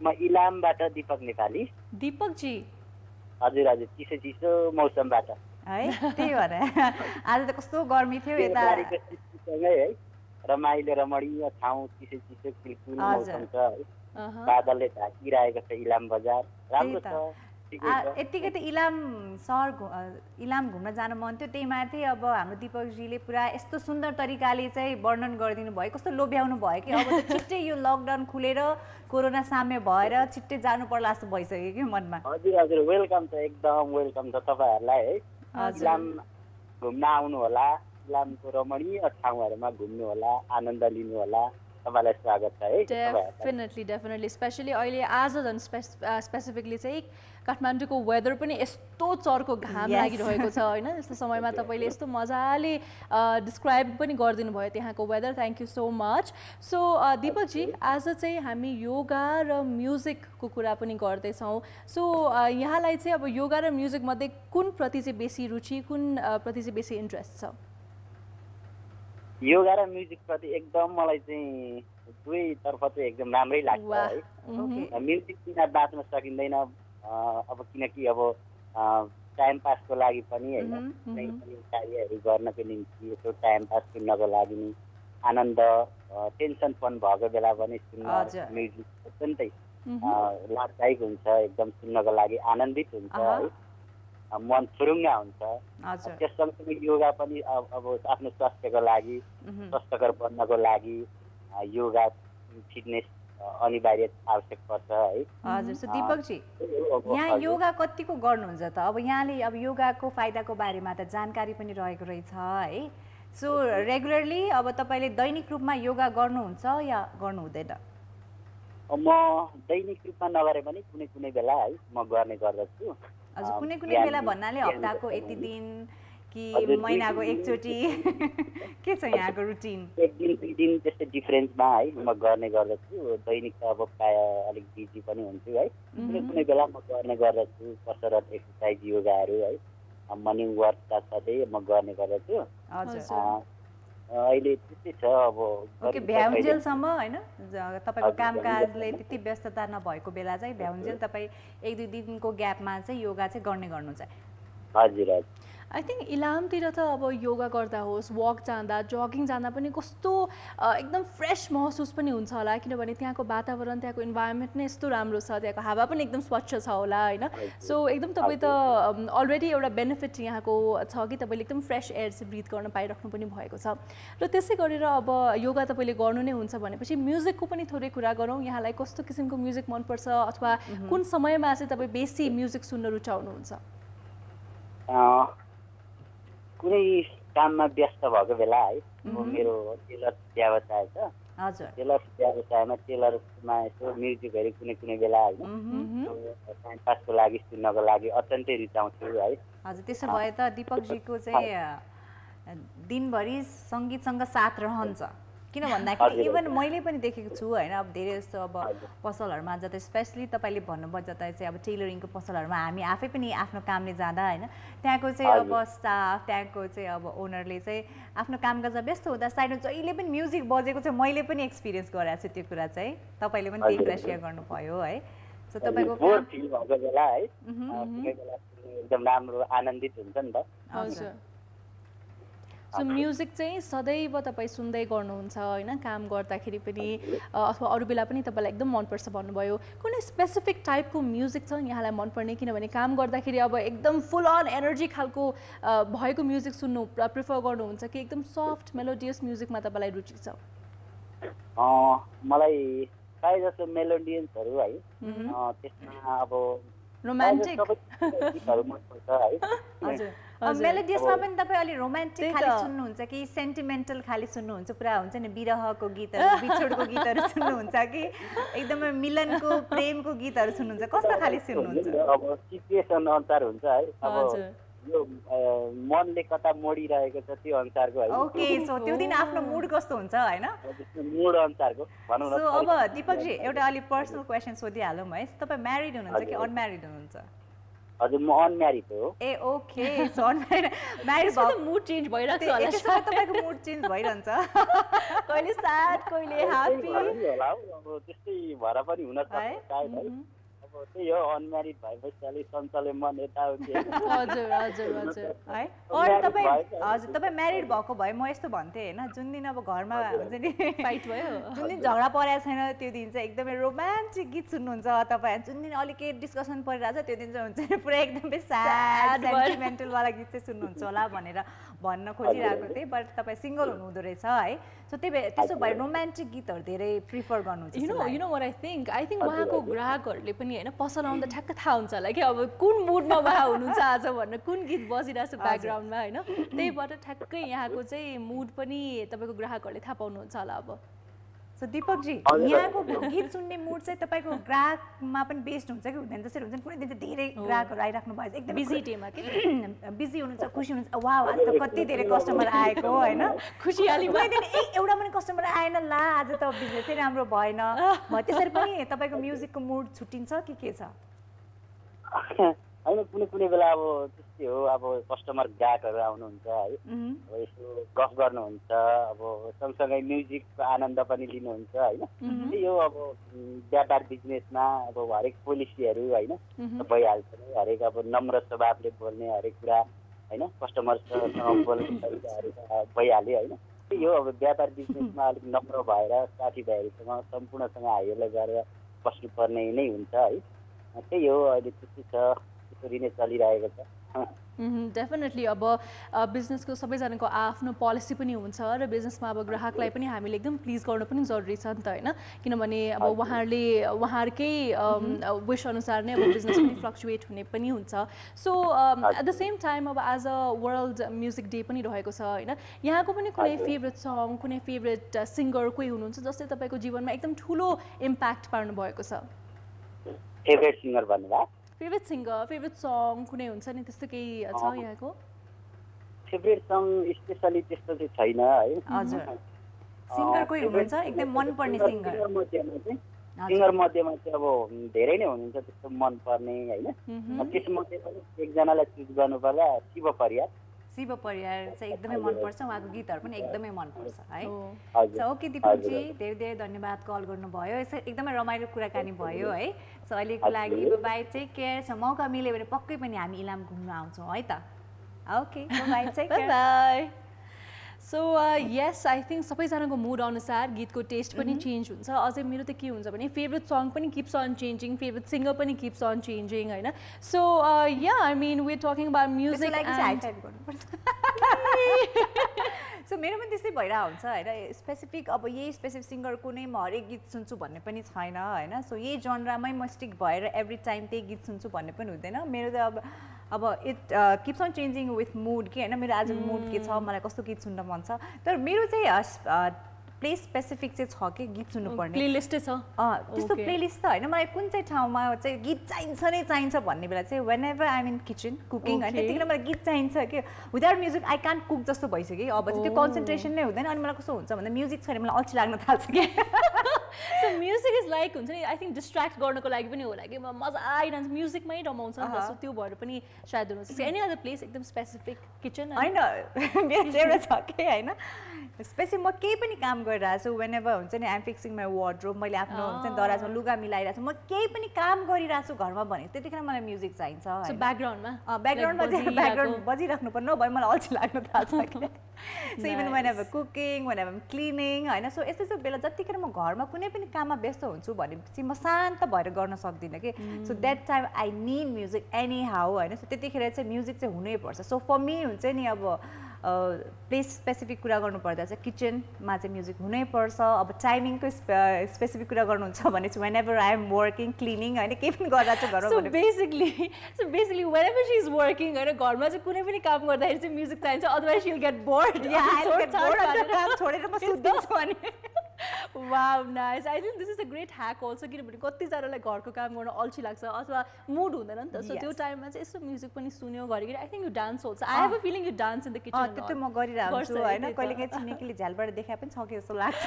म इलामबाट दीपक नेपाली दीपक जी हजुर हजुर चिसो चिसो मौसमबाट है त्यही भएर आज त कस्तो गर्मी थियो यता है रमाइलो रमणीय ठाउँ चिसो चिसो किलकुल मौसम छ है बादलले ढाकिरहेको छ इलाम बजार राम्रो छ यतिकै त इलाम घुम्न जान मन थियो त्यही माथि अब हाम्रो दिपकजीले पुरा यस्तो सुन्दर तरिकाले चाहिँ वर्णन गरिदिनु भयो कस्तो लोभ्याउनु भयो कि अब त छिट्टै यो लकडाउन खुलेर कोरोना साम्य भएर छिट्टै जानु पर्ला जस्तो भइसक्यो कि मनमा हजुर वेलकम छ एकदम वेलकम छ तपाईहरुलाई है इलाम घुम्न आउनु होला इलामको रमणीय ठाउँहरूमा घुम्नु होला, आनन्द लिनु होला। तपाईलाई स्वागत छ है। डेफिनेटली स्पेशली अहिले आज झन् स्पेसिफिकली चाहिँ काठमाडौँको वेदर पनि यस्तो चर्को घाम लागिरहेको छ होइन। यस्तो समयमा तपाईँले यस्तो मजाले डिस्क्राइब पनि गरिदिनु भयो त्यहाँको weather. Thank you so much. So दीपकजी, आज चाहिँ हामी योगा र म्युजिकको कुरा पनि गर्दैछौँ। सो यहाँलाई चाहिँ अब योगा र म्युजिक मध्ये कुन प्रति चाहिँ बेसी रुचि, कुन प्रति चाहिँ बेसी इन्ट्रेस्ट छ? योगा र म्युजिक प्रति एकदम मलाई चाहिँ दुवैतर्फ चाहिँ एकदम राम्रै लाग्छ है। म्युजिक बिना बाँच्न सकिँदैन, अब किनकि अब टाइम पासको लागि पनि होइन, कुनै पनि कार्यहरू गर्नको निम्ति यसो टाइम पास सुन्नको लागि नि आनन्द टेन्सनपन भएको बेला पनि सुन्न म्युजिक अत्यन्तै लाभदायक हुन्छ, एकदम सुन्नको लागि आनन्दित हुन्छ है, मन फुरुङ्गा हुन्छ। त्यससँगसँगै योगा पनि अब आफ्नो स्वास्थ्यको लागि, स्वस्थकर बन्नको लागि योगा फिटनेस अनिवार्य आवश्यक पर्छ है। हजुर। सो दीपकजी, यहाँ योगा कतिको गर्नुहुन्छ त? अब यहाँले अब योगाको फाइदाको बारेमा त जानकारी पनि रहेको रहेछ है। सो रेगुलरली अब तपाईँले दैनिक रूपमा योगा गर्नुहुन्छ या गर्नु हुँदैन? म दैनिक रूपमा नगरे पनि कुनै कुनै बेला है म गर्ने गर्दछु। हजुर, कुनै कुनै बेला भन्नाले हप्ताको यति दिन कि महिनाको एकचोटि के छ यहाँको रुटिन? एक दिन दुई दिन त्यस्तै डिफरेन्समा है म गर्ने गर्दछु। दैनिक त अब प्राय अलिक बिजी पनि हुन्छु है। कुनै कुनै बेला म गर्ने गर्दछु कसरत, एक्सर्साइज, योगाहरू है। मर्निङ वर्क साथसाथै म गर्ने गर्दछु। अहिले त्यस्तै छ अब। ओके, भ्याउन्जेलसम्म होइन, तपाईँको कामकाजले त्यति व्यस्तता नभएको बेला चाहिँ भ्याउन्जेल तपाईँ एक दुई दिनको ग्यापमा चाहिँ योगा चाहिँ गर्नुहुन्छ? हजुर हजुर। आई थिङ्क इलामतिर त अब योगा गर्दा होस्, वक जाँदा, जगिङ जाँदा पनि कस्तो एकदम फ्रेस महसुस पनि हुन्छ होला, किनभने त्यहाँको वातावरण, त्यहाँको इन्भाइरोमेन्ट नै यस्तो राम्रो छ, त्यहाँको हावा पनि एकदम स्वच्छ छ होला होइन। सो एकदम तपाईँ त अलरेडी एउटा बेनिफिट यहाँको छ कि तपाईँले एकदम फ्रेस एयर चाहिँ ब्रिथ गर्न पाइराख्नु पनि भएको छ। र त्यसै गरेर अब योगा तपाईँले गर्नु नै हुन्छ भनेपछि म्युजिकको पनि थोरै कुरा गरौँ। यहाँलाई कस्तो किसिमको म्युजिक मनपर्छ अथवा कुन समयमा चाहिँ तपाईँ बेसी म्युजिक सुन्न रुचाउनुहुन्छ? कुनै काममा व्यस्त भएको बेला है, मेरो टेलर व्यवसाय छ। हजुर। टेलर व्यवसायमा टेलरमा यसो म्युजिकहरू कुनै कुनै बेला होइन टाइम पासको लागि सुन्नको लागि अत्यन्तै रुचाउँछु है। हजुर, त्यसो भए त दीपकजीको चाहिँ दिनभरि सङ्गीतसँग साथ रहन्छ। किन भन्दाखेरि इभन मैले पनि देखेको छु होइन, अब धेरै जस्तो अब पसलहरूमा जता स्पेसली तपाईँले भन्नुभयो जता चाहिँ अब टेलरिङको पसलहरूमा हामी आफै पनि आफ्नो कामले जाँदा होइन, त्यहाँको चाहिँ अब स्टाफ, त्यहाँको चाहिँ अब ओनरले चाहिँ आफ्नो कामकाजमा व्यस्त हुँदा साइडमा जहिले पनि म्युजिक बजेको चाहिँ मैले पनि एक्सपिरियन्स गरेको छु। त्यो कुरा चाहिँ तपाईँले पनि त्यही कुरा सेयर गर्नुभयो है। सो तपाईँको बेला है एकदम राम्रो आनन्दित हुन्छ नि त। हजुर। सो म्युजिक चाहिँ सदैव तपाईँ सुन्दै गर्नुहुन्छ होइन, काम गर्दाखेरि पनि अथवा अरू बेला पनि तपाईँलाई एकदम मनपर्छ भन्नुभयो। कुनै स्पेसिफिक टाइपको म्युजिक छ यहाँलाई मनपर्ने? किनभने काम गर्दाखेरि अब एकदम फुल अन एनर्जी खालको भएको म्युजिक सुन्नु प्रिफर गर्नुहुन्छ कि एकदम सफ्ट मेलोडियस म्युजिकमा तपाईँलाई रुचि छ? मलाई प्रायः जस्तो मेलोडियसहरू है, त्यसमा अब रोमान्टिक गीतहरू मनपर्छ है। हजुर, मेलोडियसमा पनि तपाईँ अलि रोमान्टिक खाली सुन्नुहुन्छ कि सेन्टिमेन्टल खाली सुन्नुहुन्छ? पुरा हुन्छ नि विरहको गीतहरू, बिछोडको गीतहरू सुन्नुहुन्छ कि एकदमै मिलनको प्रेमको गीतहरू सुन्नुहुन्छ? कस्तो खाली सुन्नुहुन्छ? अब सिचुएसन अनुसार हुन्छ है। अब यो मनले कता मोडिरहेको छ त्यो अनुसारको है। ओके, सो त्यो दिन आफ्नो मुड कस्तो हुन्छ होइन, मुड अनुसारको भनौँ न। सो अब दीपकजी एउटा अलि पर्सनल क्वेसन सोधिहालौँ है, तपाईँ म्यारिड हुनुहुन्छ कि अनम्यारिड हुनुहुन्छ? हजुर, म अनम्यारिड हो। ए ओके, सो अनम्यारिड म्यारिड भयो मुड चेन्ज भइरहेको छ होला, तपाईँको मुड चेन्ज भइरहन्छ, कहिले स्याड कहिले ह्याप्पी होला। अब त्यस्तै भएर पनि हुन सक्छ सायद है। अब त्यही हो, अनम्यारिड भएपछि अलिक सञ्चले मन यताउति। हजुर हजुर हजुर है। अरू तपाईँ हजुर तपाईँ म्यारिड भएको भए म यस्तो भन्थेँ होइन, जुन दिन अब घरमा हुन्छ नि फाइट भयो, जुन दिन झगडा परेको छैन त्यो दिन चाहिँ एकदमै रोमान्टिक गीत सुन्नुहुन्छ तपाईँ। जुन दिन अलिक डिस्कसन परिरहेको छ त्यो दिन चाहिँ हुन्छ नि पुरा एकदमै स्याड सेन्टिमेन्टलवाला गीत चाहिँ सुन्नुहुन्छ होला भनेर भन्न खोजिरहेको थिएँ बट तपाईँ सिङ्गल हुनुहुँदो रहेछ है सो त्यसो भए रोमान्टिक गीतहरू धेरै प्रिफर गर्नुहुन्छ you know what I think उहाँको ग्राहकहरूले पनि होइन पसल आउँदा ठ्याक्क थाहा हुन्छ होला कि अब कुन मुडमा उहाँ हुनुहुन्छ आज भनेर कुन गीत बजिरहेको छ ब्याकग्राउन्डमा होइन त्यहीबाट ठ्याक्कै यहाँको चाहिँ मुड पनि तपाईँको ग्राहकहरूले थाहा पाउनुहुन्छ होला अब सो दीपकजी यहाँको गीत सुन्ने मुड चाहिँ तपाईँको ग्राहकमा पनि बेस्ड हुन्छ कि हुँदैन जसरी हुन्छ कुनै दिन चाहिँ धेरै ग्राहकहरू आइराख्नु भयो एकदम बिजी डेमा के बिजी हुनुहुन्छ खुसी हुनुहुन्छ वाह आज त कति धेरै कस्टमर आएको होइन खुसियाली कुनै दिन एउटा पनि कस्टमर आएन ला आज त बिजनेसै राम्रो भएन त्यसरी पनि तपाईँको म्युजिकको मुड छुट्टिन्छ कि के छ होइन कुनै बेला अब त्यस्तै हो अब कस्टमर ग्राहकहरू आउनुहुन्छ है अब यसो गफ गर्नुहुन्छ अब सँगसँगै म्युजिकको आनन्द पनि लिनुहुन्छ होइन त्यही हो अब व्यापार बिजनेसमा अब हरेक पोलिसीहरू होइन भइहाल्छ हरेक अब नम्र स्वभावले बोल्ने हरेक कुरा होइन कस्टमरसँग बोल्ने तरिकाहरू भइहाल्यो होइन त्यही हो अब व्यापार बिजनेसमा अलिक नम्र भएर साथीभाइहरूसँग सम्पूर्णसँग हाइवेलाई गरेर बस्नुपर्ने नै हुन्छ है त्यही हो अहिले त्यस्तै छ त्यसरी नै चलिरहेको छ डेफिनेटली अब बिजनेसको सबैजनाको आफ्नो पोलिसी पनि हुन्छ र बिजनेसमा अब ग्राहकलाई पनि हामीले एकदम प्लिज गर्नु पनि जरुरी छ नि त होइन किनभने अब उहाँहरूकै विश अनुसार नै अब बिजनेस पनि फ्लक्चुएट हुने पनि हुन्छ so at the same time अब as a world music day पनि रहेको छ होइन यहाँको पनि कुनै फेभरेट सङ कुनै फेभरेट सिङ्गर कोही हुनुहुन्छ जसले तपाईँको जीवनमा एकदम ठुलो इम्प्याक्ट पार्नु भएको छ फेभरेट सिङ्गर भन्नुभयो फेभरेट सिङ्गर फेभरेट सङ कुनै हुन्छ नि त्यस्तो केही छ यहाँको फेभरेट सङ स्पेसली त्यस्तो चाहिँ छैन है हजुर सिङ्गर कोही हुनुहुन्छ एकदम मनपर्ने सिङ्गर सिङ्गर मध्येमा चाहिँ अब धेरै नै हुनुहुन्छ त्यस्तो मनपर्ने होइन त्यसमध्ये पनि एकजनालाई चुज गर्नुपर्दा शिव परियार चाहिँ एकदमै मनपर्छ उहाँको गीतहरू पनि एकदमै मनपर्छ है ओके दिपकजी धेरै धेरै धन्यवाद कल गर्नुभयो यसो एकदमै रमाइलो कुराकानी भयो है सो अहिलेको लागि बाई टेक केयर छ मौका मिल्यो भने पक्कै पनि हामी इलाम घुम्न आउँछौँ है त okay bye take care bye so yes I think सबैजनाको मुड अनुसार गीतको टेस्ट पनि चेन्ज हुन्छ अझै मेरो त के हुन्छ भने फेभरेट सङ पनि keeps on changing favourite singer पनि किप्स अन चेन्जिङ होइन so yeah I mean we talking about music so मेरो पनि त्यस्तै भइरहेको हुन्छ होइन स्पेसिफिक अब यही स्पेसिफिक सिङ्गरको नै म हरेक गीत सुन्छु भन्ने पनि छैन होइन सो यही जनरामै म स्टिक भएर एभ्री टाइम त्यही गीत सुन्छु भन्ने पनि हुँदैन मेरो त अब it keeps on changing with mood कि होइन मेरो आजको मुड के छ मलाई कस्तो गीत सुन्न मन छ तर मेरो चाहिँ प्ले स्पेसिफिक चाहिँ छ कि गीत सुन्नुपर्ने प्लेलिस्टै छ त्यस्तो प्लेलिस्ट त होइन मलाई कुन चाहिँ ठाउँमा चाहिँ गीत चाहिन्छ भन्ने बेला चाहिँ when ever I'm in kitchen cooking होइन त्यतिखेर मलाई गीत चाहिन्छ कि without music I can't cook जस्तो भइसक्यो अब चाहिँ त्यो कन्सन्ट्रेसन नै हुँदैन अनि मलाई कस्तो हुन्छ भन्दा म्युजिक छैन मलाई अल्छी लाग्न थाल्छ कि सो म्युजिक इज लाइक हुन्छ नि आई थिङ्क डिस्ट्र्याक्ट गर्नको लागि पनि होला कि मजा आइरहन्छ म्युजिकमै रमाउँछ नि त सो त्यो भएर पनि सायद हुनुहुन्छ एनी अदर प्लेस एकदम स्पेसिफिक किचन होइन मेरो चाहिँ एउटा छ कि होइन स्पेसली म केही पनि काम गरिरहेको छु वेन एभर हुन्छ नि आइम फिक्सिङ माई वार्डरोब मैले आफ्नो हुन्छ नि दराजमा लुगा मिलाइरहेको छु म केही पनि काम गरिरहेको छु घरमा भने त्यतिखेर मलाई म्युजिक चाहिन्छ ब्याकग्राउन्डमा बजिराख्नु पर्ने नभए मलाई अल्छी लाग्न थाल्छ so even when ever cooking when ever cleaning होइन सो यस्तो बेला जतिखेर म घरमा कुनै पनि काममा व्यस्त हुन्छु भनेपछि म शान्त भएर गर्न सक्दिनँ कि so that time I need music any how होइन सो त्यतिखेर चाहिँ म्युजिक चाहिँ हुनैपर्छ सो फर मी हुन्छ नि अब प्लेस स्पेसिफिक कुरा गर्नुपर्दा चाहिँ किचनमा चाहिँ म्युजिक हुनैपर्छ अब टाइमिङको स्पेसिफिक कुरा गर्नुहुन्छ भने चाहिँ whenever I am working cleaning होइन केही पनि गर्दा चाहिँ घरमा basically whenever she is working होइन घरमा चाहिँ कुनै पनि काम गर्दाखेरि चाहिँ म्युजिक चाहिन्छ otherwise she will get bored काम छोडेर म सुत्दिन्छु अनि wow nice I think this is a great hack also किनभने कतिजनालाई घरको काम गर्न अल्छी लाग्छ अथवा मुड हुँदैन नि त सो त्यो टाइममा चाहिँ यसो म्युजिक पनि सुन्यो घरिघरि I think you dance also I have a feeling you dance in the kitchen त्यो म गरिरहेको छु होइन कहिलेकाहीँ छिमेकीले झ्यालबाट देखाए पनि छ कि जस्तो लाग्छ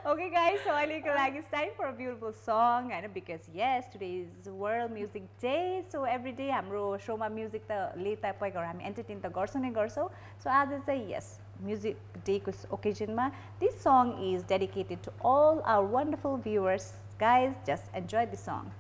Okay guys, so अहिलेको लागि it's time for a beautiful song and because yes, today is World Music Day, so every day हाम्रो शोमा म्युजिक त ले तपाईको हामी एन्टरटेन त गर्छौं नै गर्छौं. So आज चाहिँ yes, Music Day को occasion-मा this song is dedicated to all our wonderful viewers. Guys, just enjoy the song.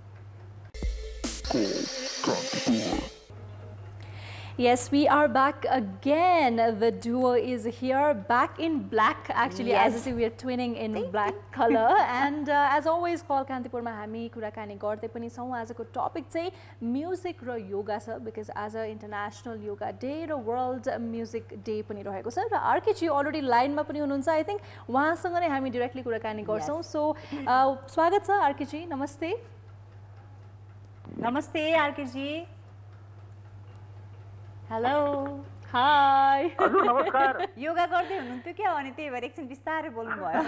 Yes, we are back again. The duo is here, back in black. Actually, as I say, we are twinning in black color. And as always, Call Kantipurma हामी कुराकानी गर्दै पनि छौं. आजको topic चाहिँ music र योगा छ, because as a international yoga day र world music day पनि रहेको छ. र आरके जी अलरेडी लाइनमा पनि हुनुहुन्छ. आई थिंक उहाँसँग नै हामी डाइरेक्टली कुराकानी गर्छौं. सो स्वागत छ आरके जी. नमस्ते. नमस्ते आरके जी. हेलो. हाई. हजुर नमस्कार. योगा गर्दै हुनुहुन्थ्यो क्या, अनि त्यही भएर एकछिन बिस्तारै बोल्नु भयो.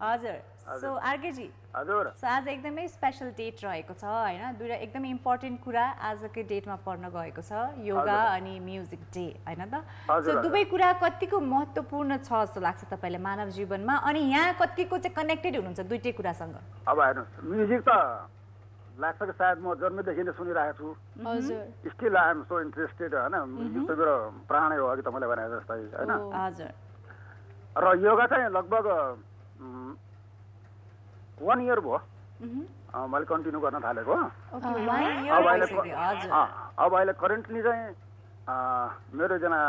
हजुर. सो आरके जी, हजुर, सो आज एकदमै स्पेशल डेट रहेको छ हैन. दुईटा एकदमै इम्पोर्टेन्ट कुरा आजकै डेटमा पर्न गएको छ, योगा अनि म्युजिक डे हैन त. सो दुवै कुरा कतिको महत्त्वपूर्ण छ जस्तो लाग्छ तपाईलाई मानव जीवनमा, अनि यहाँ कतिको चाहिँ कनेक्टेड हुनुहुन्छ दुईटै कुरासँग? अब हेर्नुहोस्, म्युजिक त लाग्छ कि सायद म जन्मेदेखि नै सुनिरहेको छु. हजुर. Still I am so interested हैन. म्युजिक त मेरो प्राणै हो, अघि तपाईँले भने जस्तै हैन. हजुर. र योगा चाहिँ लगभग 1 इयर भयो मैले कन्टिन्यू गर्न थालेको. अब अहिले करेन्टली चाहिँ मेरो एकजना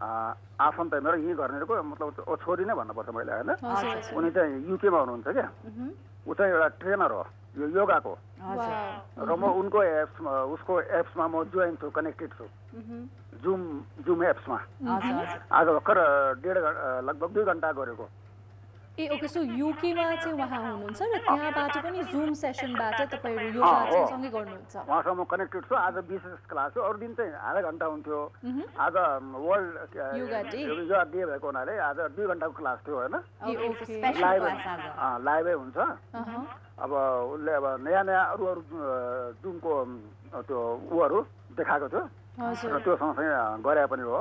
आफन्त मेरो यहीँ गर्नेको, मतलब छोरी नै भन्नुपर्छ मैले होइन. उनी चाहिँ युकेमा हुनुहुन्छ क्या. ऊ चाहिँ एउटा ट्रेनर हो यो योगाको. र म उनको एप्समा, उसको एप्समा म जोइन छु, कनेक्टेड छु. जुम एप्समा आज भर्खर लगभग 2 घन्टा गरेको. ए ओके. सो युकेमा चाहिँ उहाँ हुनुहुन्छ र त्यहाँबाट पनि जुम सेसनबाट तपाईँहरू योगा चाहिँ सँगै गर्नुहुन्छ? उहाँसँग म कनेक्टेड छु. आज विशेष क्लास हो. अरू दिन चाहिँ आधा घन्टा हुन्थ्यो. आज वर्ल्ड योगा डे भएको हुनाले आज 2 घन्टाको क्लास थियो होइन. लाइभै हुन्छ. अब उसले अब नयाँ अरू जुमको त्यो उहरू देखाएको थियो र त्यो सँगसँगै गरे पनि हो.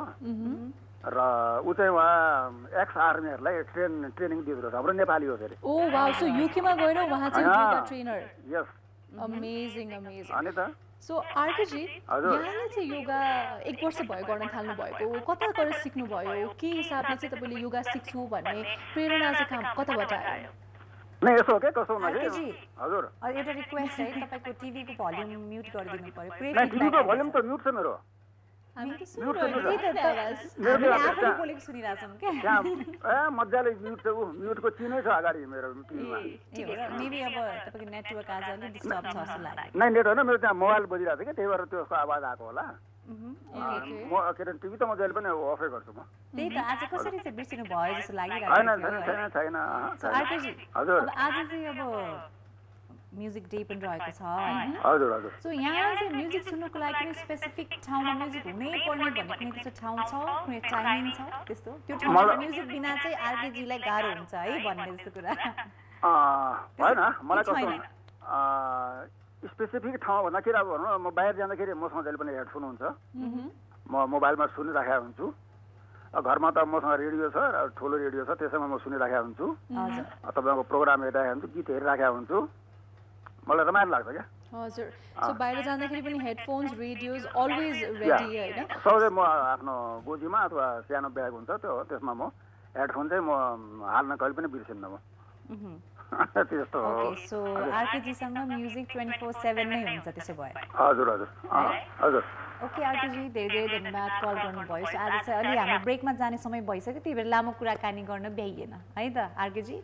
र ऊ चाहिँ उहाँ एक्स आर्मीहरूलाई ट्रेनिङ दिँदो रहेछ. हाम्रो नेपाली हो फेरि. ओ वाउ. सो युकेमा गएर उहाँ चाहिँ yoga trainer. Yes. Amazing amazing. अनि त सो आरके जी, यहाँले चाहिँ योगा 1 वर्ष भयो गर्न थाल्नु भएको. कता गएर सिक्नु भयो? के हिसाबले चाहिँ तपाईँले योगा सिक्छु भन्ने प्रेरणा चाहिँ कताबाट आयो? नै यसो के कसो आरके जी, हजुर एउटा रिक्वेस्ट है, तपाईको टिभीको भोल्युम म्युट गरिदिनु पर्यो. टिभीको भोल्युम त म्युट छ मेरो. मजाले म्युट छ. म्युटको चिनै छ अगाडि मेरो टिभीमा. मेबी अब तपाईको नेटवर्क आज अलि डिस्टर्ब छ जस्तो लाग्यो. नै नेट होइन, मेरो त्यहाँ मोबाइल बजिरहेको छ कि, त्यही भएर त्यसको आवाज आएको होला. म के अरे टिभी त म जहिले पनि अफै गर्छु म. त्यही त आज कसरी चाहिँ बिर्सिनु भयो जस्तो लागिरहेको छैन. आरके जी, हजुर, अब आज चाहिँ अब म्युजिक डे पनि रहेको छ हैन? हजुर हजुर. सो यहाँ चाहिँ म्युजिक सुन्नुको लागि कुनै स्पेसिफिक ठाउँमा म्युजिक हुनै पर्ने भन्ने कुनै त्यस्तो ठाउँ छ, कुनै टाइमिङ छ त्यस्तो? त्यो ठाउँमा म्युजिक बिना चाहिँ आरके जीलाई गाह्रो हुन्छ है भन्ने जस्तो कुरा होइन. मलाई कस्तो स्पेसिफिक ठाउँ भन्दाखेरि अब भनौँ म बाहिर जाँदाखेरि मसँग जहिले पनि हेडफोन हुन्छ. म मोबाइलमा सुनिराखेको हुन्छु. घरमा त मसँग रेडियो छ, ठुलो रेडियो छ, त्यसैमा म सुनिराखेको हुन्छु. तपाईँको प्रोग्राम हेरिरहेको हुन्छु, गीत हेरिराखेको हुन्छु. मलाई रमाइलो लाग्छ क्या. हजुर. सो बाहिर जाँदाखेरि पनि हेडफोन्स, रेडियोज अलवेज रेडी हैन? सधैँ म आफ्नो गोजीमा अथवा सानो ब्याग हुन्छ त्यो, त्यसमा म हेडफोन चाहिँ म हाल्न कहिले पनि बिर्सिन्न म. त्यस्तो हो. ओके. सो आरके जीसँग म्युजिक 24/7 नै हुन्छ त्यसो भए? हजुर हजुर हजुर. ओके आरके जी, धेरै धेरै धन्यवाद कल गर्नुभयो. सो आज चाहिँ अलि हाम्रो ब्रेकमा जाने समय भइसक्यो, त्यही भएर लामो कुराकानी गर्न भ्याइएन है त RK ji.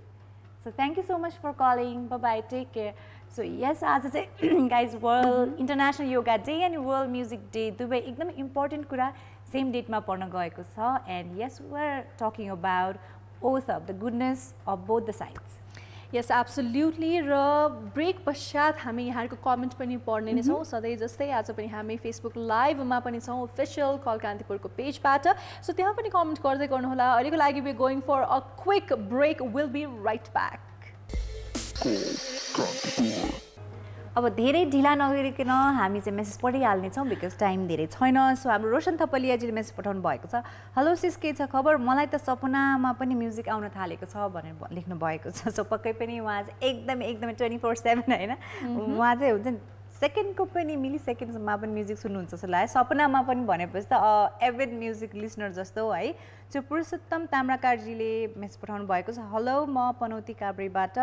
So thank you so much for calling. Bye bye. Take care. So yes, आज चाहिँ guys World International Yoga Day and World Music Day दुवै एकदम इम्पोर्टेन्ट कुरा सेम डेटमा पर्न गएको छ. And yes, we're talking about both of the goodness of both the sides. Yes, absolutely. र brake पश्चात हामी यहाँको कमेन्ट पनि पढ्ने नै छौँ सधैँ जस्तै. आज पनि हामी फेसबुक लाइभमा पनि छौँ अफिसियल कल कान्तिपुरको पेजबाट. सो त्यहाँ पनि कमेन्ट गर्दै गर्नुहोला. अहिलेको लागि we going for a quick break. Will be right back. अब धेरै ढिला नगरिकन हामी चाहिँ मेसेज पढिहाल्नेछौँ बिकज टाइम धेरै छैन. सो हाम्रो रोशन थपलियाजीले मेसेज पठाउनु भएको छ. हेलो सिस, के छ खबर? मलाई त सपनामा पनि म्युजिक आउन थालेको छ भनेर लेख्नु भएको छ. सो पक्कै पनि उहाँ चाहिँ एकदमै 24/7 होइन, उहाँ चाहिँ हुन्छ नि सेकेन्डको पनि मिली सेकेन्डमा पनि म्युजिक सुन्नुहुन्छ जस्तो लाग्यो. सपनामा पनि भनेपछि त एभिड म्युजिक लिसनर जस्तो है. सो पुरुषोत्तम ताम्राकारजीले मेसेज पठाउनु भएको छ. हेलो, म पनौती काभ्रेबाट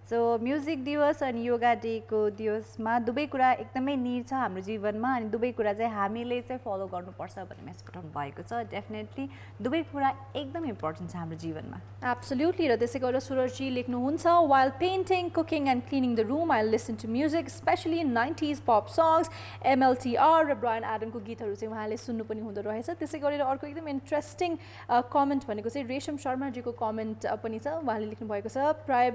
सो म्युजिक दिवस अनि योगा डेको दिवसमा दुवै कुरा एकदमै निर छ हाम्रो जीवनमा अनि दुवै कुरा चाहिँ हामीले चाहिँ फलो गर्नुपर्छ भन्ने मेसेज पठाउनु भएको छ। डेफिनेटली दुवै कुरा एकदम इम्पोर्टेन्ट छ हाम्रो जीवनमा। एब्सोल्युटली। र त्यसै गरेर सुरजजी लेख्नुहुन्छ while painting, cooking and cleaning the room I listen to music especially 90s pop songs, MLTR र ब्रायन एडमको गीतहरू चाहिँ उहाँले सुन्नु पनि हुँदो रहेछ। त्यसै गरेर अर्को एकदम इन्ट्रेस्टिङ कमेन्ट भनेको चाहिँ रेशम शर्माजीको कमेन्ट पनि छ। उहाँले लेख्नु भएको छ प्राय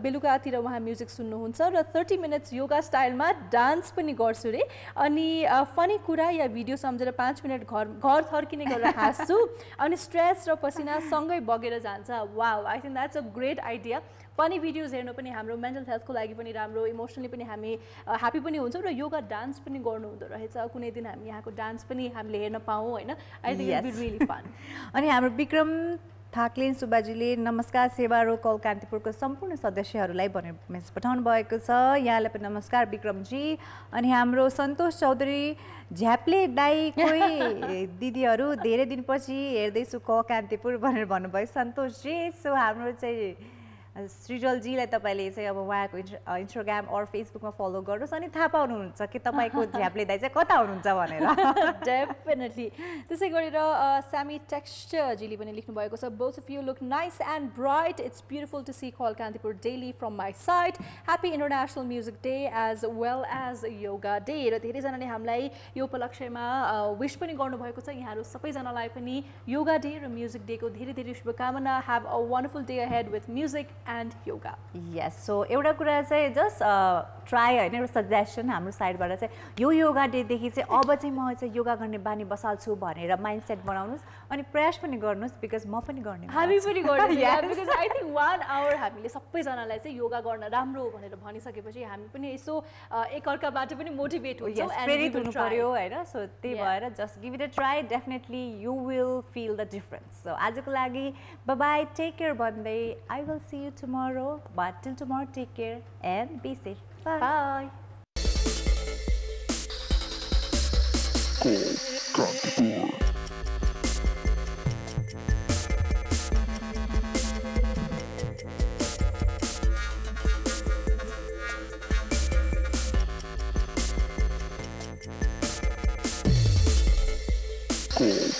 बेलुकातिर उहाँ म्युजिक सुन्नुहुन्छ र 30 मिनट्स योगा स्टाइलमा डान्स पनि गर्छु रे अनि फनी कुरा या भिडियो सम्झेर 5 मिनट घर थर्किने गरेर हाँस्छु अनि स्ट्रेस र पसिना सँगै बगेर जान्छ। Wow, I think that's a great idea. Funny videos हेर्नु पनि हाम्रो मेन्टल हेल्थको लागि पनि राम्रो, इमोसनली पनि हामी ह्याप्पी पनि हुन्छौँ र योगा डान्स पनि गर्नु हुँदो रहेछ। कुनै दिन हामी यहाँको डान्स पनि हामीले हेर्न पाऊँ होइन। I think it be really fun. अनि हाम्रो विक्रम थाक्लिन सुब्बाजीले नमस्कार सेवा रो कल कान्तिपुरको सम्पूर्ण सदस्यहरूलाई भनेर मेसेज पठाउनु भएको छ। यहाँलाई पनि नमस्कार विक्रमजी। अनि हाम्रो सन्तोष चौधरी झ्याप्ले दाईकै दिदीहरू धेरै दिनपछि हेर्दैछु कल कान्तिपुर भनेर भन्नुभयो सन्तोषजी। सो हाम्रो चाहिँ सृजलजीलाई तपाईँले चाहिँ अब उहाँको इन्स्टाग्राम अर फेसबुकमा फलो गर्नुहोस् अनि थाहा पाउनुहुन्छ कि तपाईँको झ्याप्ले दाई चाहिँ कता हुनुहुन्छ भनेर। डेफिनेटली। त्यसै गरेर स्यामी टेक्स्चरजीले पनि लेख्नु भएको छ both of you look nice and bright it's beautiful to see call Kantipur daily from my side happy international music day as well as yoga day. र धेरैजनाले हामीलाई यो उपलक्ष्यमा विश पनि गर्नुभएको छ। यहाँहरू सबैजनालाई पनि योगा डे र म्युजिक डेको धेरै धेरै शुभकामना। Have a wonderful day ahead with music and yoga. Yes, so एउटा कुरा चाहिँ जस्ट ट्राई होइन, एउटा सजेसन हाम्रो साइडबाट चाहिँ यो योगा डेदेखि चाहिँ अब चाहिँ म चाहिँ योगा गर्ने बानी बसाल्छु भनेर माइन्डसेट बनाउनुहोस् अनि प्रयास पनि गर्नुहोस् बिकज म पनि गर्ने हामी पनि गर्छौँ। बिकज आई थिङ्क 1 आवर हामीले सबैजनालाई चाहिँ योगा गर्न राम्रो भनेर भनिसकेपछि हामी पनि यसो एकअर्काबाट पनि मोटिभेट हुन्छौँ, प्रेरित हुनु पर्यो होइन। सो त्यही भएर just give it a try, definitely you will feel the difference. So आजको लागि बाई बाई, टेक केयर भन्दै I will see you tomorrow, but till tomorrow take care and be safe. Bye. Cool.